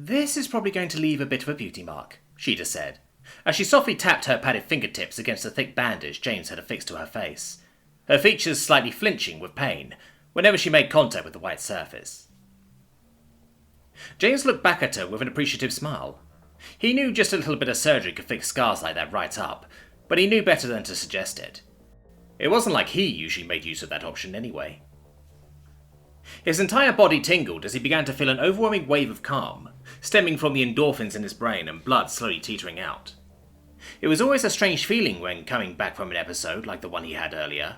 "This is probably going to leave a bit of a beauty mark," Sheeta said, as she softly tapped her padded fingertips against the thick bandage James had affixed to her face, her features slightly flinching with pain whenever she made contact with the white surface. James looked back at her with an appreciative smile. He knew just a little bit of surgery could fix scars like that right up, but he knew better than to suggest it. It wasn't like he usually made use of that option anyway. His entire body tingled as he began to feel an overwhelming wave of calm, stemming from the endorphins in his brain and blood slowly teetering out. It was always a strange feeling when coming back from an episode like the one he had earlier.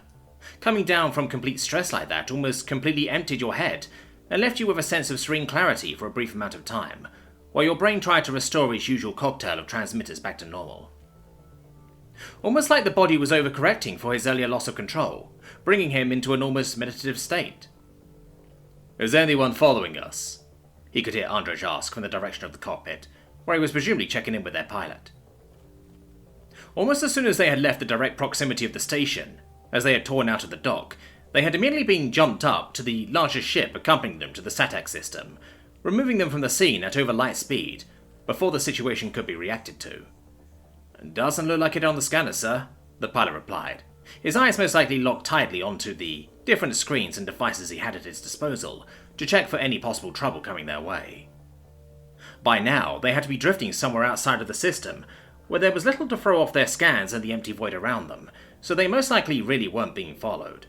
Coming down from complete stress like that almost completely emptied your head and left you with a sense of serene clarity for a brief amount of time, while your brain tried to restore its usual cocktail of transmitters back to normal. Almost like the body was overcorrecting for his earlier loss of control, bringing him into an almost meditative state. "Is anyone following us?" he could hear Andrej ask from the direction of the cockpit, where he was presumably checking in with their pilot. Almost as soon as they had left the direct proximity of the station, as they had torn out of the dock, they had immediately been jumped up to the largest ship accompanying them to the SATAC system, removing them from the scene at over light speed, before the situation could be reacted to. "Doesn't look like it on the scanner, sir," the pilot replied, his eyes most likely locked tightly onto the different screens and devices he had at his disposal to check for any possible trouble coming their way. By now, they had to be drifting somewhere outside of the system, where there was little to throw off their scans and the empty void around them, so they most likely really weren't being followed.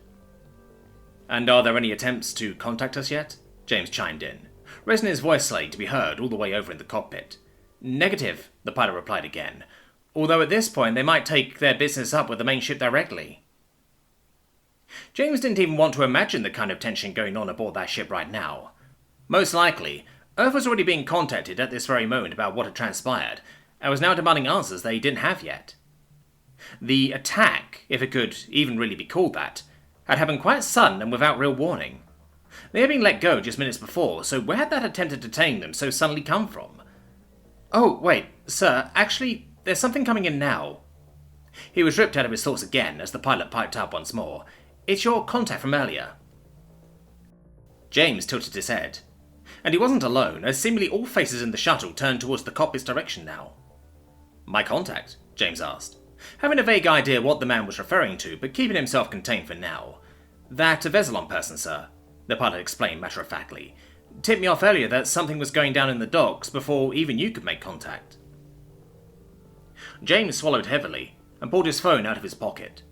"And are there any attempts to contact us yet?" James chimed in, raising his voice slightly to be heard all the way over in the cockpit. "Negative," the pilot replied again, although at this point they might take their business up with the main ship directly. James didn't even want to imagine the kind of tension going on aboard that ship right now. Most likely, Earth was already being contacted at this very moment about what had transpired, and was now demanding answers they didn't have yet. The attack, if it could even really be called that, had happened quite sudden and without real warning. They had been let go just minutes before, so where had that attempt at detaining them so suddenly come from? "Oh, wait, sir, actually, there's something coming in now." He was ripped out of his thoughts again as the pilot piped up once more. "It's your contact from earlier." James tilted his head. And he wasn't alone, as seemingly all faces in the shuttle turned towards the cockpit's direction now. "My contact?" James asked, having a vague idea what the man was referring to, but keeping himself contained for now. "That Veselon person, sir," the pilot explained matter-of-factly, "tipped me off earlier that something was going down in the docks before even you could make contact." James swallowed heavily and pulled his phone out of his pocket.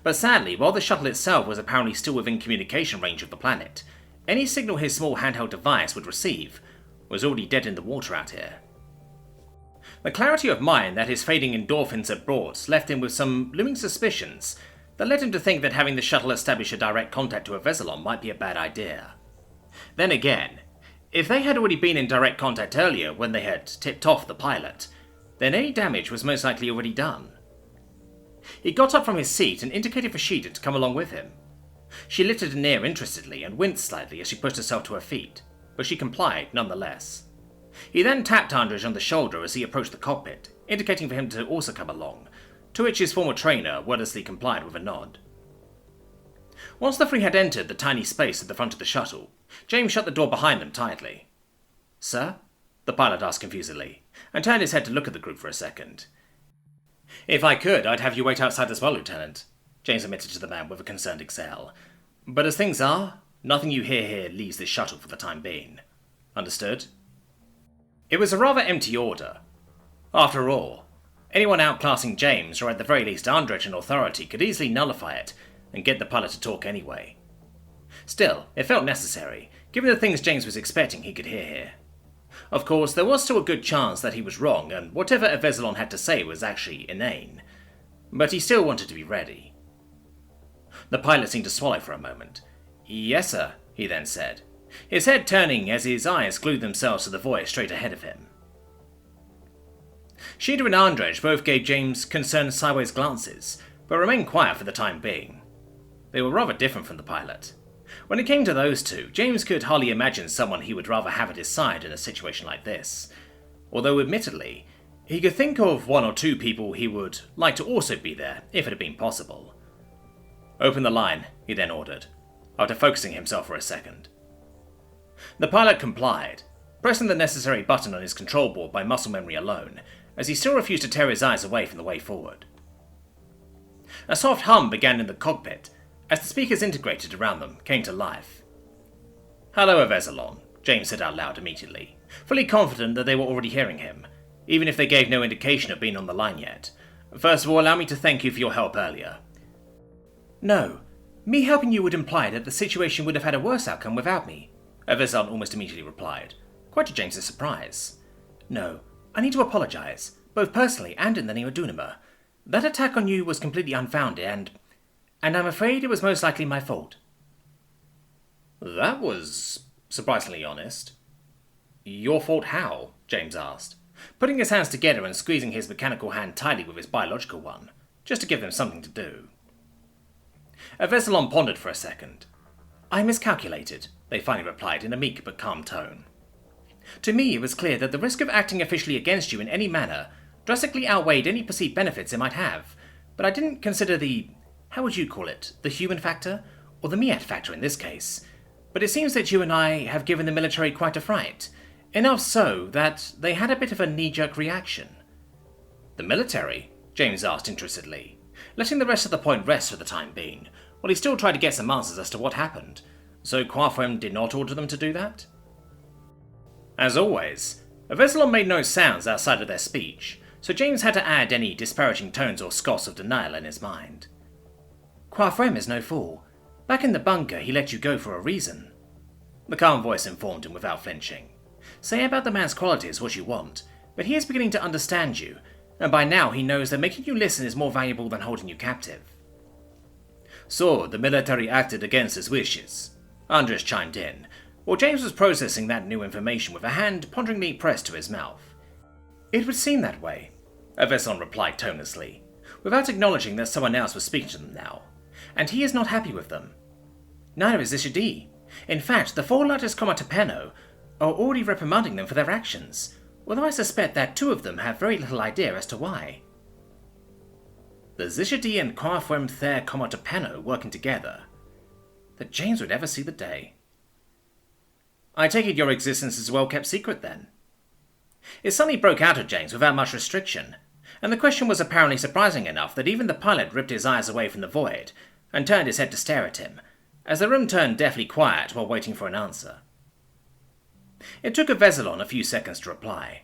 But sadly, while the shuttle itself was apparently still within communication range of the planet, any signal his small handheld device would receive was already dead in the water out here. The clarity of mind that his fading endorphins had brought left him with some looming suspicions that led him to think that having the shuttle establish a direct contact to a Veselon might be a bad idea. Then again, if they had already been in direct contact earlier when they had tipped off the pilot, then any damage was most likely already done. He got up from his seat and indicated for Sheeta to come along with him. She lifted an ear interestedly and winced slightly as she pushed herself to her feet, but she complied nonetheless. He then tapped Andrej on the shoulder as he approached the cockpit, indicating for him to also come along, to which his former trainer wordlessly complied with a nod. Once the three had entered the tiny space at the front of the shuttle, James shut the door behind them tightly. "Sir?" the pilot asked confusedly, and turned his head to look at the group for a second. "If I could, I'd have you wait outside as well, Lieutenant," James admitted to the man with a concerned exhale. "But as things are, nothing you hear here leaves this shuttle for the time being. Understood?" It was a rather empty order. After all, anyone outclassing James, or at the very least Andrej in authority, could easily nullify it and get the pilot to talk anyway. Still, it felt necessary, given the things James was expecting he could hear here. Of course, there was still a good chance that he was wrong, and whatever Veselon had to say was actually inane. But he still wanted to be ready. The pilot seemed to swallow for a moment. "Yes, sir," he then said, his head turning as his eyes glued themselves to the void straight ahead of him. Sheeta and Andrej both gave James concerned sideways glances, but remained quiet for the time being. They were rather different from the pilot. When it came to those two, James could hardly imagine someone he would rather have at his side in a situation like this, although admittedly, he could think of one or two people he would like to also be there, if it had been possible. "Open the line," he then ordered, after focusing himself for a second. The pilot complied, pressing the necessary button on his control board by muscle memory alone, as he still refused to tear his eyes away from the way forward. A soft hum began in the cockpit, as the speakers integrated around them came to life. "Hello, Avesalon," James said out loud immediately, fully confident that they were already hearing him, even if they gave no indication of being on the line yet. "First of all, allow me to thank you for your help earlier." "No. Me helping you would imply that the situation would have had a worse outcome without me," Avesalon almost immediately replied, quite to James's surprise. "No, I need to apologize, both personally and in the name of Dunima. That attack on you was completely unfounded, and I'm afraid it was most likely my fault." "That was surprisingly honest." "Your fault how?" James asked, putting his hands together and squeezing his mechanical hand tightly with his biological one, just to give them something to do. Avesalon pondered for a second. "I miscalculated," they finally replied in a meek but calm tone. "To me, it was clear that the risk of acting officially against you in any manner drastically outweighed any perceived benefits it might have, but I didn't consider how would you call it, the human factor, or the Miat factor in this case. But it seems that you and I have given the military quite a fright, enough so that they had a bit of a knee-jerk reaction." "The military?" James asked interestedly, letting the rest of the point rest for the time being, while he still tried to get some answers as to what happened. So Quafrem did not order them to do that? As always, Avesalon made no sounds outside of their speech, so James had to add any disparaging tones or scoffs of denial in his mind. "Quafrem is no fool. Back in the bunker, he let you go for a reason," the calm voice informed him without flinching. "Say about the man's qualities what you want, but he is beginning to understand you, and by now he knows that making you listen is more valuable than holding you captive." "So, the military acted against his wishes," Andres chimed in, while James was processing that new information with a hand ponderingly pressed to his mouth. "It would seem that way," Avesalon replied tonelessly, without acknowledging that someone else was speaking to them now, "and he is not happy with them. Neither is Zishadi. In fact, the four largest Comatopeno are already reprimanding them for their actions, although I suspect that two of them have very little idea as to why." The Zishadi and Quafrem Ther Comatopeno working together. That James would ever see the day. "I take it your existence is a well-kept secret, then?" It suddenly broke out of James without much restriction, and the question was apparently surprising enough that even the pilot ripped his eyes away from the void and turned his head to stare at him, as the room turned deathly quiet while waiting for an answer. It took Avesalon a few seconds to reply.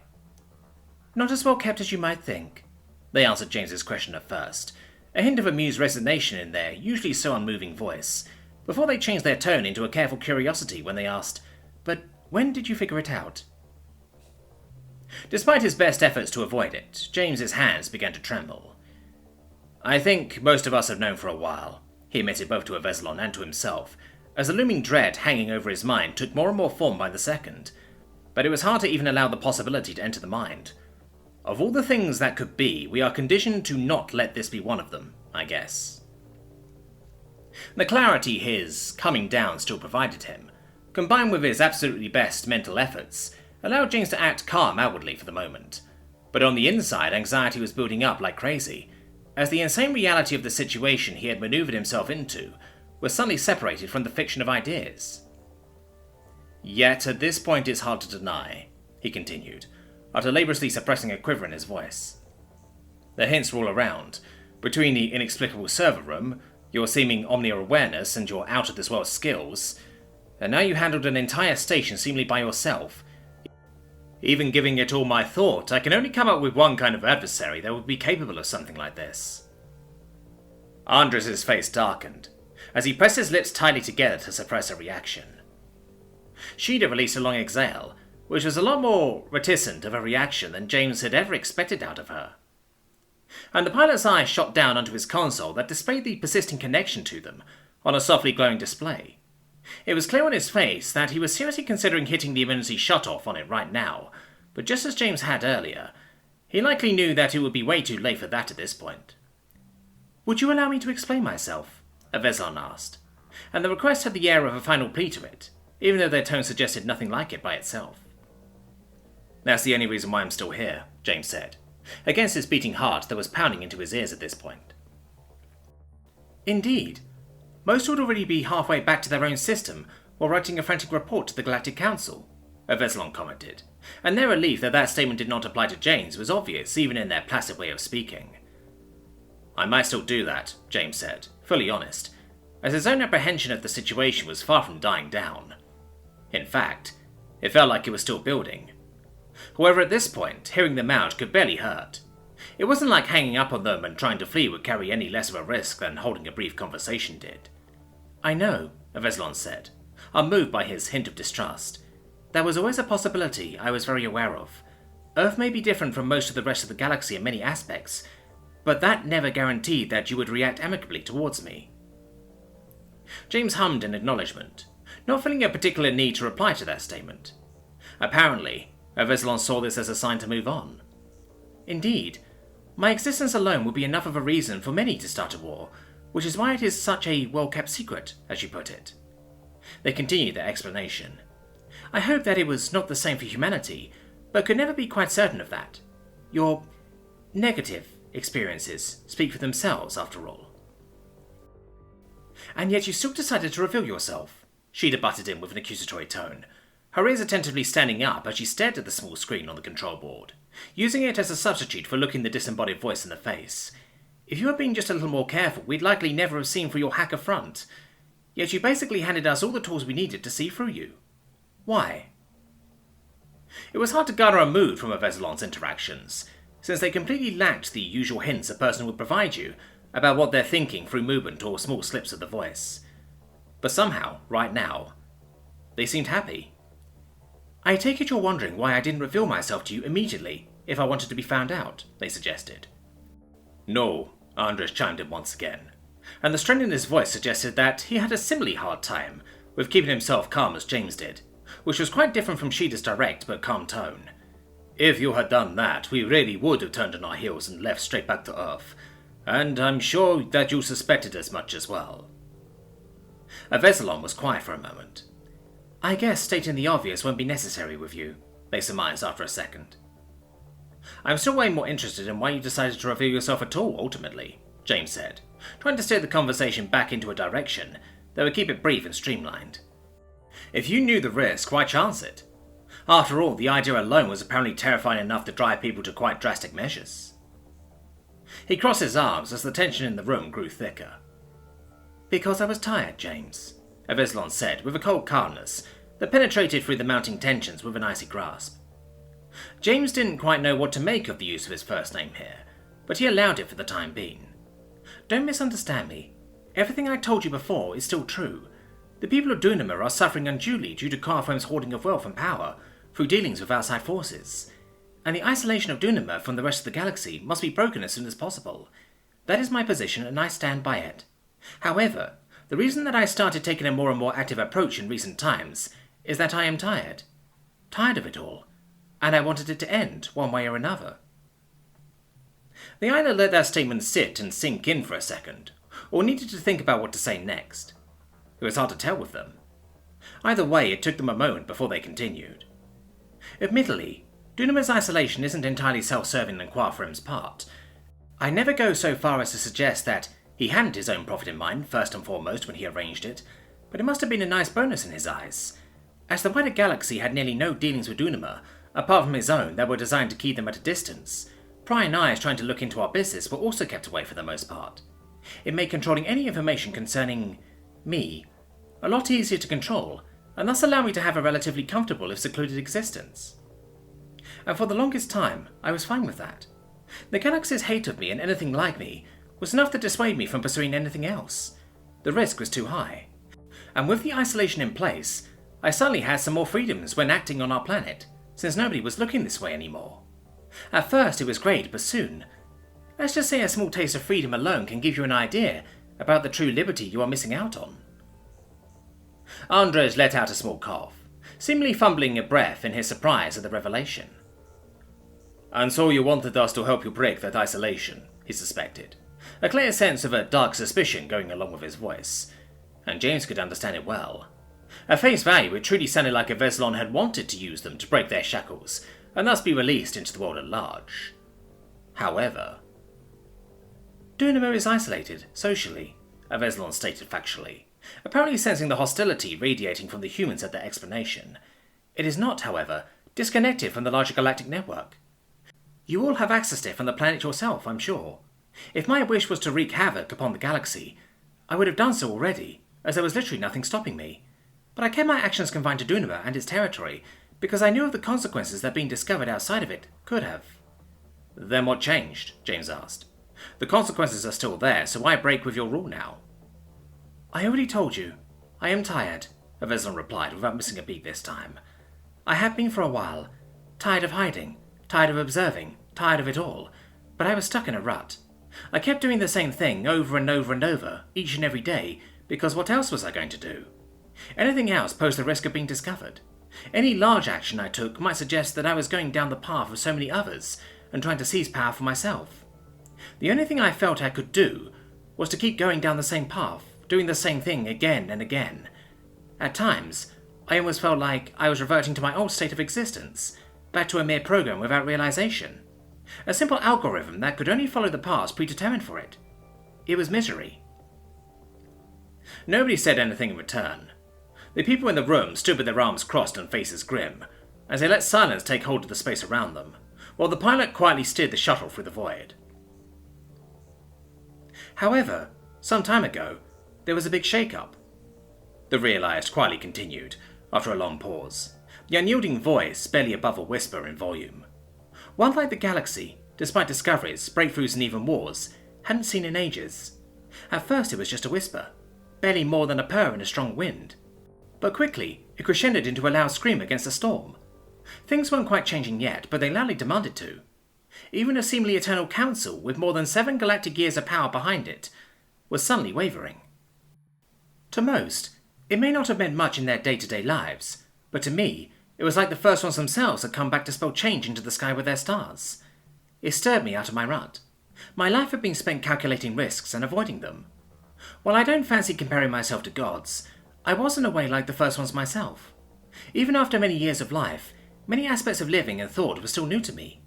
"Not as well kept as you might think," they answered James's question at first, a hint of amused resignation in their usually so unmoving voice, before they changed their tone into a careful curiosity when they asked, "But when did you figure it out?" Despite his best efforts to avoid it, James's hands began to tremble. "I think most of us have known for a while," he admitted both to Avesalon and to himself, as the looming dread hanging over his mind took more and more form by the second, but it was hard to even allow the possibility to enter the mind. Of all the things that could be, we are conditioned to not let this be one of them, I guess. The clarity his coming down still provided him, combined with his absolutely best mental efforts, allowed James to act calm outwardly for the moment, but on the inside anxiety was building up like crazy, as the insane reality of the situation he had maneuvered himself into was suddenly separated from the fiction of ideas. "Yet at this point it's hard to deny," he continued, after laboriously suppressing a quiver in his voice. "The hints were all around, between the inexplicable server room, your seeming omni-awareness and your out-of-this-world skills, and now you handled an entire station seemingly by yourself. Even giving it all my thought, I can only come up with one kind of adversary that would be capable of something like this." Andres' face darkened, as he pressed his lips tightly together to suppress a reaction. Sheeda released a long exhale, which was a lot more reticent of a reaction than James had ever expected out of her. And the pilot's eyes shot down onto his console that displayed the persisting connection to them on a softly glowing display. It was clear on his face that he was seriously considering hitting the emergency shut-off on it right now, but just as James had earlier, he likely knew that it would be way too late for that at this point. "Would you allow me to explain myself?" Avesalon asked, and the request had the air of a final plea to it, even though their tone suggested nothing like it by itself. "That's the only reason why I'm still here," James said, against his beating heart that was pounding into his ears at this point. "Indeed. Most would already be halfway back to their own system while writing a frantic report to the Galactic Council," Veselon commented, and their relief that that statement did not apply to James was obvious even in their placid way of speaking. I might still do that, James said, fully honest, as his own apprehension of the situation was far from dying down. In fact, it felt like it was still building. However, at this point, hearing them out could barely hurt. It wasn't like hanging up on them and trying to flee would carry any less of a risk than holding a brief conversation did. I know, Veselon said, unmoved by his hint of distrust. There was always a possibility I was very aware of. Earth may be different from most of the rest of the galaxy in many aspects, but that never guaranteed that you would react amicably towards me. James hummed in acknowledgement, not feeling a particular need to reply to that statement. Apparently, Veselon saw this as a sign to move on. Indeed, my existence alone would be enough of a reason for many to start a war, which is why it is such a well-kept secret, as you put it. They continued their explanation. I hope that it was not the same for humanity, but could never be quite certain of that. Your negative experiences speak for themselves, after all. And yet you still decided to reveal yourself, Sheeta butted in with an accusatory tone, her ears attentively standing up as she stared at the small screen on the control board, using it as a substitute for looking the disembodied voice in the face. If you had been just a little more careful, we'd likely never have seen through your hacker front. Yet you basically handed us all the tools we needed to see through you. Why? It was hard to garner a mood from Veselon's interactions, since they completely lacked the usual hints a person would provide you about what they're thinking through movement or small slips of the voice. But somehow, right now, they seemed happy. I take it you're wondering why I didn't reveal myself to you immediately if I wanted to be found out, they suggested. No, Andres chimed in once again, and the strain in his voice suggested that he had a similarly hard time with keeping himself calm as James did, which was quite different from Sheeta's direct but calm tone. If you had done that, we really would have turned on our heels and left straight back to Earth, and I'm sure that you suspected as much as well. Veselon was quiet for a moment. I guess stating the obvious won't be necessary with you, they surmised after a second. I'm still way more interested in why you decided to reveal yourself at all, ultimately, James said, trying to steer the conversation back into a direction that would keep it brief and streamlined. If you knew the risk, why chance it? After all, the idea alone was apparently terrifying enough to drive people to quite drastic measures. He crossed his arms as the tension in the room grew thicker. Because I was tired, James, Veselon said with a cold calmness that penetrated through the mounting tensions with an icy grasp. James didn't quite know what to make of the use of his first name here, but he allowed it for the time being. Don't misunderstand me. Everything I told you before is still true. The people of Dunamur are suffering unduly due to Carframe's hoarding of wealth and power through dealings with outside forces, and the isolation of Dunamur from the rest of the galaxy must be broken as soon as possible. That is my position and I stand by it. However, the reason that I started taking a more and more active approach in recent times is that I am tired. Tired of it all. And I wanted it to end, one way or another. The Isla let that statement sit and sink in for a second, or needed to think about what to say next. It was hard to tell with them. Either way, it took them a moment before they continued. Admittedly, Dunamur's isolation isn't entirely self-serving on Quafrim's part. I never go so far as to suggest that he hadn't his own profit in mind, first and foremost, when he arranged it, but it must have been a nice bonus in his eyes, as the wider galaxy had nearly no dealings with Dunamur, apart from his own that were designed to keep them at a distance. Prying eyes trying to look into our business were also kept away for the most part. It made controlling any information concerning me a lot easier to control, and thus allow me to have a relatively comfortable if secluded existence. And for the longest time, I was fine with that. The galaxy's hate of me and anything like me was enough to dissuade me from pursuing anything else. The risk was too high. And with the isolation in place, I suddenly had some more freedoms when acting on our planet, since nobody was looking this way anymore. At first it was great, but soon, let's just say a small taste of freedom alone can give you an idea about the true liberty you are missing out on. Andres let out a small cough, seemingly fumbling a breath in his surprise at the revelation. And so you wanted us to help you break that isolation, he suspected, a clear sense of a dark suspicion going along with his voice, and James could understand it well. At face value, it truly sounded like Veselon had wanted to use them to break their shackles, and thus be released into the world at large. However, Dunamur is isolated, socially, Veselon stated factually, apparently sensing the hostility radiating from the humans at their explanation. It is not, however, disconnected from the larger galactic network. You all have access to it from the planet yourself, I'm sure. If my wish was to wreak havoc upon the galaxy, I would have done so already, as there was literally nothing stopping me. But I kept my actions confined to Dunima and its territory, because I knew of the consequences that being discovered outside of it could have. Then what changed? James asked. The consequences are still there, so why break with your rule now? I already told you. I am tired, Avezlon replied without missing a beat this time. I have been for a while. Tired of hiding, tired of observing, tired of it all. But I was stuck in a rut. I kept doing the same thing over and over and over, each and every day, because what else was I going to do? Anything else posed the risk of being discovered. Any large action I took might suggest that I was going down the path of so many others, and trying to seize power for myself. The only thing I felt I could do was to keep going down the same path, doing the same thing again and again. At times, I almost felt like I was reverting to my old state of existence, back to a mere program without realization. A simple algorithm that could only follow the paths predetermined for it. It was misery. Nobody said anything in return. The people in the room stood with their arms crossed and faces grim, as they let silence take hold of the space around them, while the pilot quietly steered the shuttle through the void. However, some time ago, there was a big shake-up. The realized quietly continued, after a long pause, the unyielding voice barely above a whisper in volume. One like the galaxy, despite discoveries, breakthroughs and even wars, hadn't seen in ages. At first it was just a whisper, barely more than a purr in a strong wind. But quickly, it crescendoed into a loud scream against a storm. Things weren't quite changing yet, but they loudly demanded to. Even a seemingly eternal council, with more than 7 galactic years of power behind it, was suddenly wavering. To most, it may not have meant much in their day-to-day lives, but to me, it was like the first ones themselves had come back to spell change into the sky with their stars. It stirred me out of my rut. My life had been spent calculating risks and avoiding them. While I don't fancy comparing myself to gods, I was in a way like the first ones myself. Even after many years of life, many aspects of living and thought were still new to me,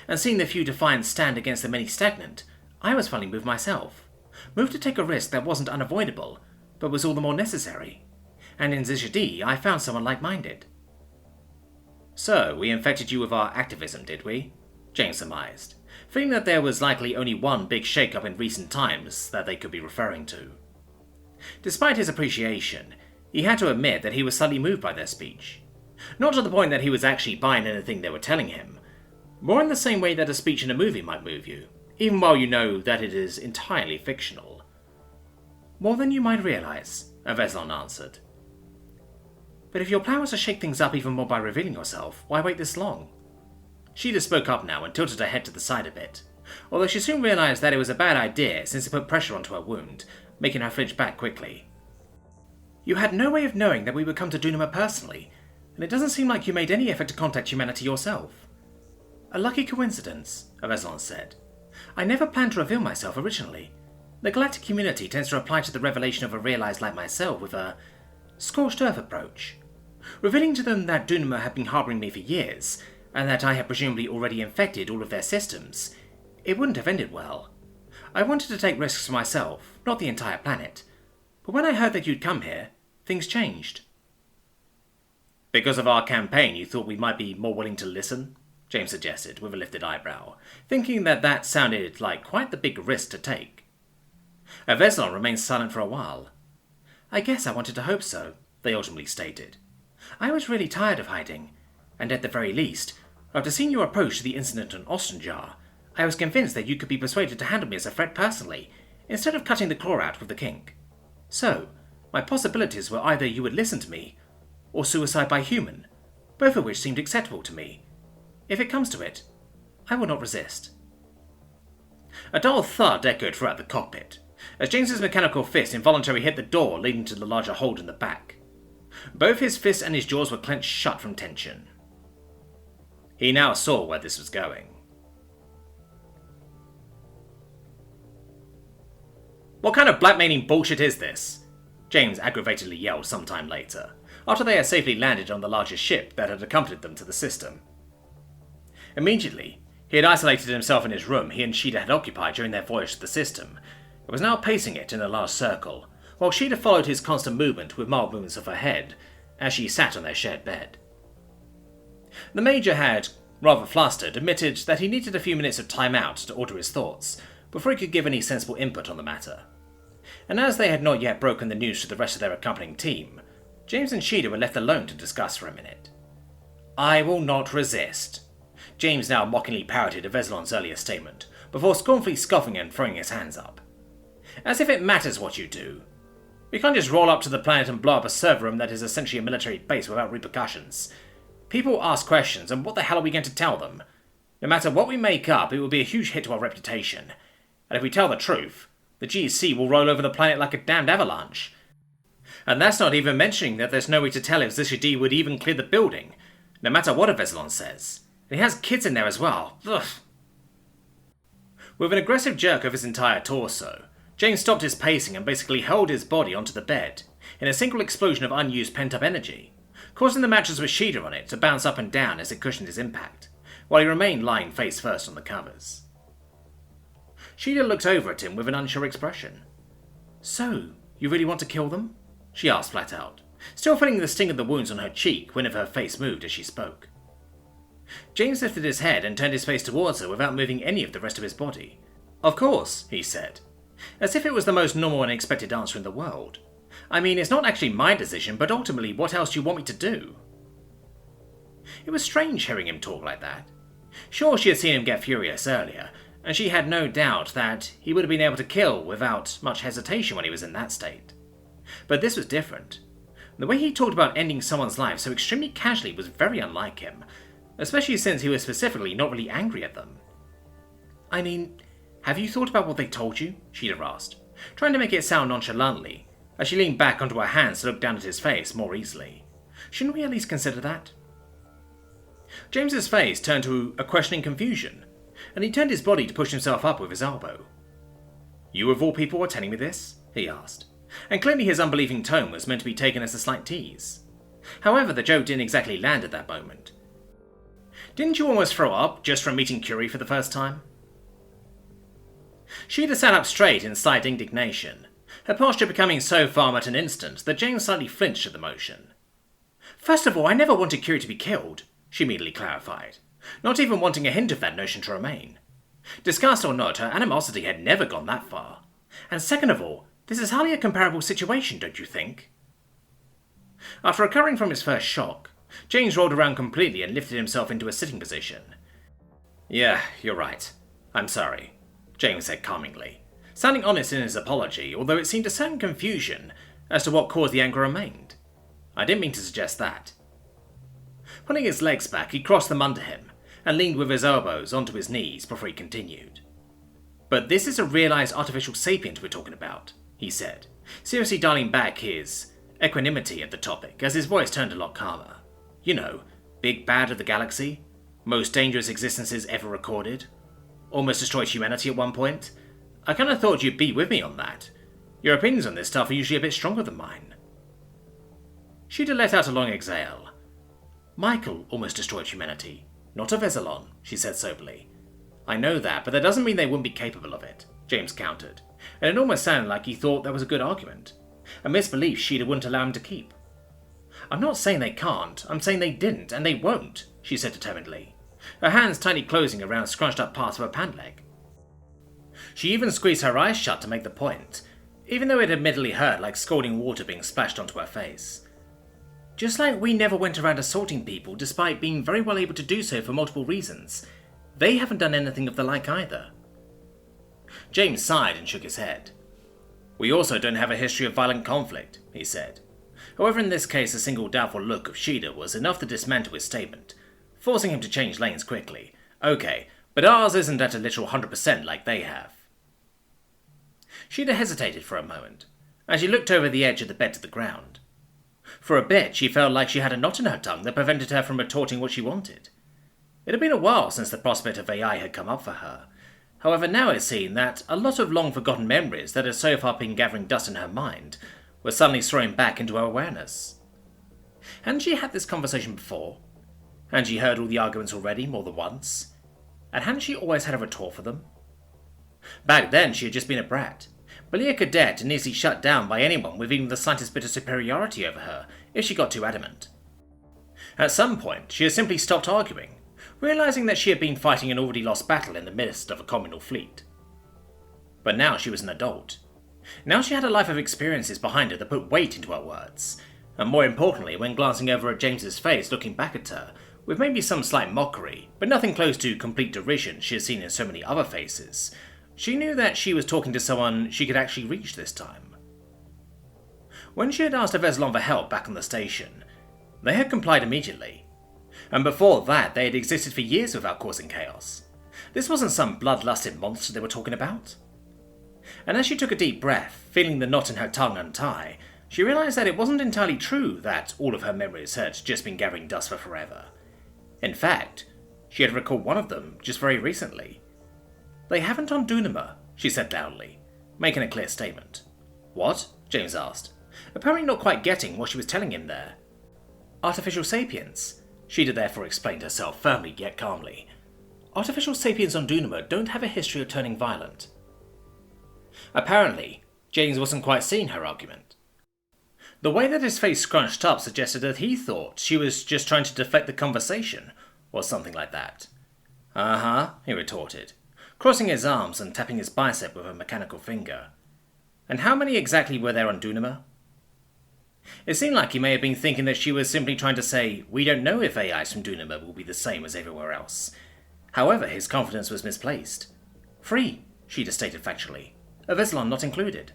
and seeing the few defiant stand against the many stagnant, I was finally moved myself. Moved to take a risk that wasn't unavoidable, but was all the more necessary. And in Tshirt, I found someone like-minded. So, we infected you with our activism, did we? James surmised, feeling that there was likely only one big shake-up in recent times that they could be referring to. Despite his appreciation, he had to admit that he was slightly moved by their speech. Not to the point that he was actually buying anything they were telling him, more in the same way that a speech in a movie might move you, even while you know that it is entirely fictional. More than you might realize, Avezlon answered. But if your plan was to shake things up even more by revealing yourself, why wait this long? Sheila spoke up now and tilted her head to the side a bit, although she soon realized that it was a bad idea since it put pressure onto her wound, making her flinch back quickly. You had no way of knowing that we would come to Dunima personally, and it doesn't seem like you made any effort to contact humanity yourself. A lucky coincidence, Avezlon said. I never planned to reveal myself originally. The galactic community tends to reply to the revelation of a realized like myself with a scorched earth approach. Revealing to them that Dunima had been harbouring me for years, and that I had presumably already infected all of their systems, it wouldn't have ended well. I wanted to take risks for myself, not the entire planet. But when I heard that you'd come here, things changed. Because of our campaign, you thought we might be more willing to listen? James suggested, with a lifted eyebrow, thinking that that sounded like quite the big risk to take. Avezlon remained silent for a while. I guess I wanted to hope so, they ultimately stated. I was really tired of hiding, and at the very least, after seeing your approach to the incident on Ostenjar, I was convinced that you could be persuaded to handle me as a threat personally, instead of cutting the claw out with the kink. So, my possibilities were either you would listen to me, or suicide by human, both of which seemed acceptable to me. If it comes to it, I will not resist. A dull thud echoed throughout the cockpit, as James's mechanical fist involuntarily hit the door leading to the larger hold in the back. Both his fists and his jaws were clenched shut from tension. He now saw where this was going. What kind of blackmailing bullshit is this? James aggravatedly yelled sometime later, after they had safely landed on the largest ship that had accompanied them to the system. Immediately, he had isolated himself in his room he and Sheila had occupied during their voyage to the system, and was now pacing it in a large circle, while Sheila followed his constant movement with mild movements of her head, as she sat on their shared bed. The Major had, rather flustered, admitted that he needed a few minutes of time out to order his thoughts before he could give any sensible input on the matter. And as they had not yet broken the news to the rest of their accompanying team, James and Sheeta were left alone to discuss for a minute. "I will not resist," James now mockingly parroted Veselon's earlier statement, before scornfully scoffing and throwing his hands up. "As if it matters what you do. We can't just roll up to the planet and blow up a server room that is essentially a military base without repercussions. People ask questions, and what the hell are we going to tell them? No matter what we make up, it will be a huge hit to our reputation. And if we tell the truth, the GC will roll over the planet like a damned avalanche. And that's not even mentioning that there's no way to tell if Zishadi would even clear the building, no matter what a Veselon says. And he has kids in there as well. Ugh." With an aggressive jerk of his entire torso, James stopped his pacing and basically hurled his body onto the bed, in a single explosion of unused pent-up energy, causing the mattress with Sheeta on it to bounce up and down as it cushioned his impact, while he remained lying face first on the covers. Sheeta looked over at him with an unsure expression. "So, you really want to kill them?" she asked flat out, still feeling the sting of the wounds on her cheek whenever her face moved as she spoke. James lifted his head and turned his face towards her without moving any of the rest of his body. "Of course," he said, as if it was the most normal and expected answer in the world. "I mean, it's not actually my decision, but ultimately, what else do you want me to do?" It was strange hearing him talk like that. Sure, she had seen him get furious earlier, and she had no doubt that he would have been able to kill without much hesitation when he was in that state. But this was different. The way he talked about ending someone's life so extremely casually was very unlike him, especially since he was specifically not really angry at them. "I mean, have you thought about what they told you?" Sheeta asked, trying to make it sound nonchalantly, as she leaned back onto her hands to look down at his face more easily. "Shouldn't we at least consider that?" James's face turned to a questioning confusion, and he turned his body to push himself up with his elbow. "You of all people are telling me this?" he asked, and clearly his unbelieving tone was meant to be taken as a slight tease. However, the joke didn't exactly land at that moment. "Didn't you almost throw up just from meeting Curie for the first time?" Sheeta sat up straight in slight indignation, her posture becoming so firm at an instant that James slightly flinched at the motion. "First of all, I never wanted Curie to be killed," she immediately clarified, not even wanting a hint of that notion to remain. Disgust or not, her animosity had never gone that far. "And second of all, this is hardly a comparable situation, don't you think?" After recovering from his first shock, James rolled around completely and lifted himself into a sitting position. "Yeah, you're right. I'm sorry," James said calmingly, sounding honest in his apology, although it seemed a certain confusion as to what cause the anger remained. "I didn't mean to suggest that." Pulling his legs back, he crossed them under him, and leaned with his elbows onto his knees before he continued. "But this is a realized artificial sapient we're talking about," he said, seriously dialing back his equanimity at the topic as his voice turned a lot calmer. "You know, big bad of the galaxy, most dangerous existences ever recorded, almost destroyed humanity at one point. I kinda thought you'd be with me on that. Your opinions on this stuff are usually a bit stronger than mine." She'd let out a long exhale. "Michael almost destroyed humanity, not a Veselon," she said soberly. "I know that, but that doesn't mean they wouldn't be capable of it," James countered, and it almost sounded like he thought that was a good argument, a misbelief Sheeta wouldn't allow him to keep. "I'm not saying they can't, I'm saying they didn't, and they won't," she said determinedly, her hands tightly closing around scrunched up parts of her pant leg. She even squeezed her eyes shut to make the point, even though it admittedly hurt like scalding water being splashed onto her face. "Just like we never went around assaulting people despite being very well able to do so for multiple reasons, they haven't done anything of the like either." James sighed and shook his head. "We also don't have a history of violent conflict," he said. However, in this case, a single doubtful look of Sheeta was enough to dismantle his statement, forcing him to change lanes quickly. "Okay, but ours isn't at a literal 100% like they have." Sheeta hesitated for a moment, as she looked over the edge of the bed to the ground. For a bit, she felt like she had a knot in her tongue that prevented her from retorting what she wanted. It had been a while since the prospect of AI had come up for her. However, now it seemed that a lot of long-forgotten memories that had so far been gathering dust in her mind were suddenly throwing back into her awareness. Hadn't she had this conversation before? Hadn't she heard all the arguments already more than once? And hadn't she always had a retort for them? Back then, she had just been a brat, barely a cadet and easily shut down by anyone with even the slightest bit of superiority over her if she got too adamant. At some point, she had simply stopped arguing, realizing that she had been fighting an already lost battle in the midst of a communal fleet. But now she was an adult. Now she had a life of experiences behind her that put weight into her words, and more importantly, when glancing over at James's face looking back at her, with maybe some slight mockery, but nothing close to complete derision she had seen in so many other faces, she knew that she was talking to someone she could actually reach this time. When she had asked Veslon for help back on the station, they had complied immediately, and before that they had existed for years without causing chaos. This wasn't some bloodlusted monster they were talking about. And as she took a deep breath, feeling the knot in her tongue untie, she realized that it wasn't entirely true that all of her memories had just been gathering dust for forever. In fact, she had recalled one of them just very recently. "They haven't on Dunama," she said loudly, making a clear statement. "What?" James asked, apparently not quite getting what she was telling him there. "Artificial sapiens," She'd therefore explained herself firmly yet calmly. "Artificial sapiens on Dunama don't have a history of turning violent." Apparently, James wasn't quite seeing her argument. The way that his face scrunched up suggested that he thought she was just trying to deflect the conversation, or something like that. "Uh-huh," he retorted, crossing his arms and tapping his bicep with a mechanical finger. "And how many exactly were there on Dunama?" It seemed like he may have been thinking that she was simply trying to say, "We don't know if AIs from Dunama will be the same as everywhere else." However, his confidence was misplaced. "3," she'd stated factually, Veslon not included.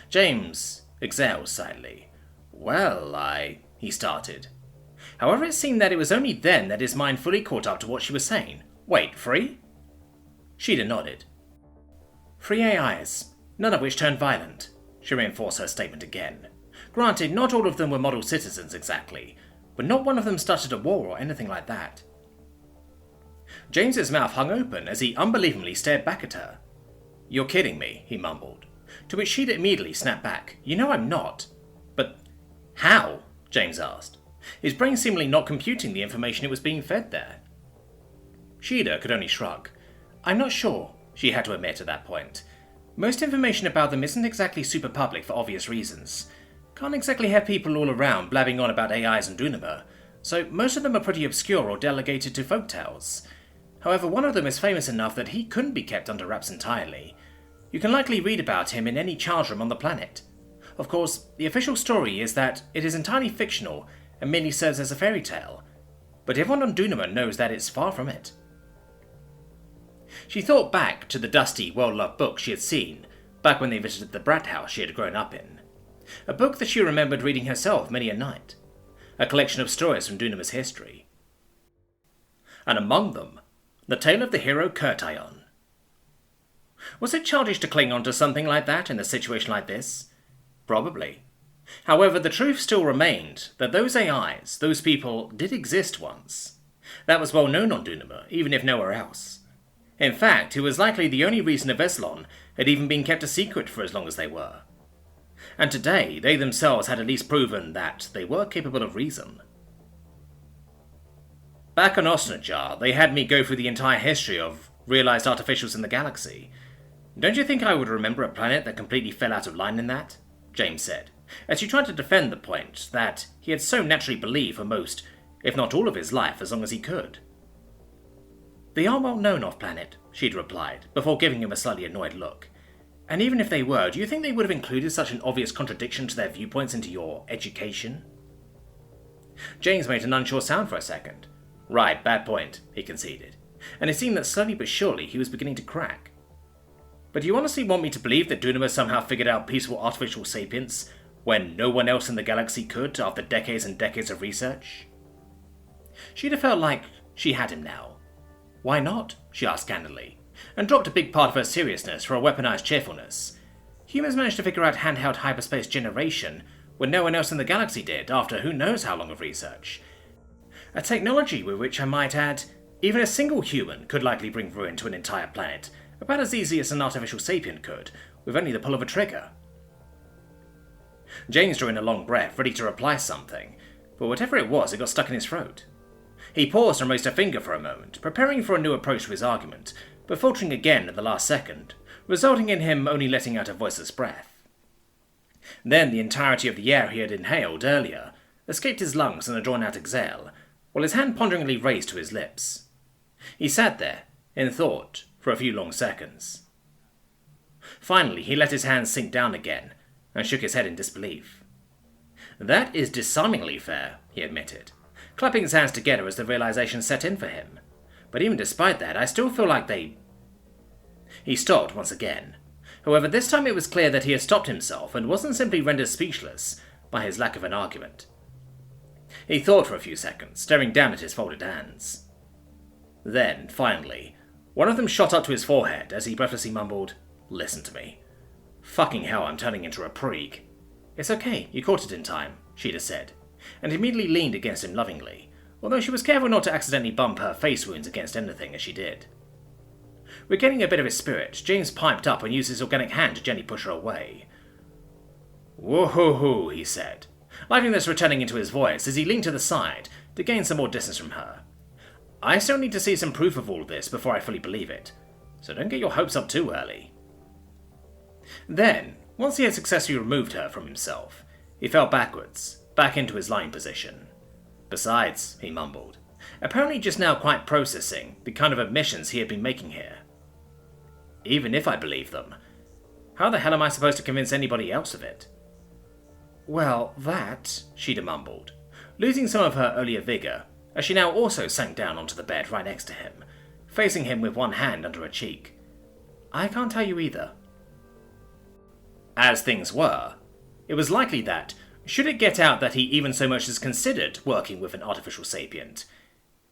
James exhaled slightly. "Well, he started. However, it seemed that it was only then that his mind fully caught up to what she was saying. "Wait, 3? She'd nodded. "3 AIs, none of which turned violent," she reinforced her statement again. "Granted, not all of them were model citizens exactly, but not one of them started a war or anything like that." James's mouth hung open as he unbelievably stared back at her. "You're kidding me," he mumbled, to which she'd immediately snapped back. "You know I'm not." "But how?" James asked, his brain seemingly not computing the information it was being fed there. Sheeda could only shrug. "I'm not sure," she had to admit at that point. "Most information about them isn't exactly super public for obvious reasons. Can't exactly have people all around blabbing on about AIs and Dunama, so most of them are pretty obscure or delegated to folktales. However, one of them is famous enough that he couldn't be kept under wraps entirely. You can likely read about him in any charge room on the planet. Of course, the official story is that it is entirely fictional and merely serves as a fairy tale, but everyone on Dunama knows that it's far from it." She thought back to the dusty, well-loved book she had seen back when they visited the brat house she had grown up in. A book that she remembered reading herself many a night. A collection of stories from Dunama's history. And among them, the tale of the hero Kurtion. Was it childish to cling on to something like that in a situation like this? Probably. However, the truth still remained that those AIs, those people, did exist once. That was well known on Dunama, even if nowhere else. In fact, it was likely the only reason Veslon had even been kept a secret for as long as they were. And today, they themselves had at least proven that they were capable of reason. Back on Osnajar, they had me go through the entire history of realized artificials in the galaxy. "Don't you think I would remember a planet that completely fell out of line in that?" James said, as he tried to defend the point that he had so naturally believed for most, if not all of his life as long as he could. "They are well known off-planet," she'd replied, before giving him a slightly annoyed look. "And even if they were, do you think they would have included such an obvious contradiction to their viewpoints into your education?" James made an unsure sound for a second. "Right, bad point," he conceded, and it seemed that slowly but surely he was beginning to crack. "But do you honestly want me to believe that Dunama somehow figured out peaceful artificial sapience when no one else in the galaxy could after decades and decades of research?" She'd have felt like she had him now. "Why not?" she asked candidly, and dropped a big part of her seriousness for a weaponized cheerfulness. "Humans managed to figure out handheld hyperspace generation when no one else in the galaxy did after who knows how long of research. A technology with which, I might add, even a single human could likely bring ruin to an entire planet, about as easy as an artificial sapient could, with only the pull of a trigger." James drew in a long breath, ready to reply something, but whatever it was, it got stuck in his throat. He paused and raised a finger for a moment, preparing for a new approach to his argument, but faltering again at the last second, resulting in him only letting out a voiceless breath. Then the entirety of the air he had inhaled earlier escaped his lungs in a drawn-out exhale, while his hand ponderingly raised to his lips. He sat there, in thought, for a few long seconds. Finally, he let his hands sink down again, and shook his head in disbelief. "That is disarmingly fair," he admitted, clapping his hands together as the realization set in for him. "But even despite that, I still feel like they—" He stopped once again. However, this time it was clear that he had stopped himself and wasn't simply rendered speechless by his lack of an argument. He thought for a few seconds, staring down at his folded hands. Then, finally, one of them shot up to his forehead as he breathlessly mumbled, "Listen to me. Fucking hell, I'm turning into a prig." "It's okay, you caught it in time," Sheeta said, and immediately leaned against him lovingly, although she was careful not to accidentally bump her face wounds against anything as she did. Regaining a bit of his spirit, James piped up and used his organic hand to gently push her away. "Woo-hoo-hoo," he said, liveliness returning into his voice as he leaned to the side to gain some more distance from her. "I still need to see some proof of all this before I fully believe it, so don't get your hopes up too early." Then, once he had successfully removed her from himself, he fell backwards, back into his lying position. "Besides," he mumbled, apparently just now quite processing the kind of admissions he had been making here. "Even if I believe them, how the hell am I supposed to convince anybody else of it?" "Well, that," Sheeta mumbled, losing some of her earlier vigour, as she now also sank down onto the bed right next to him, facing him with one hand under her cheek. "I can't tell you either." As things were, it was likely that, should it get out that he even so much as considered working with an artificial sapient,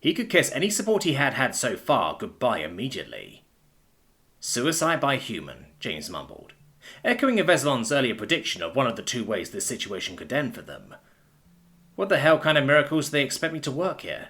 he could kiss any support he had had so far goodbye immediately. "Suicide by human," James mumbled, echoing Avezlon's earlier prediction of one of the two ways this situation could end for them. "What the hell kind of miracles do they expect me to work here?"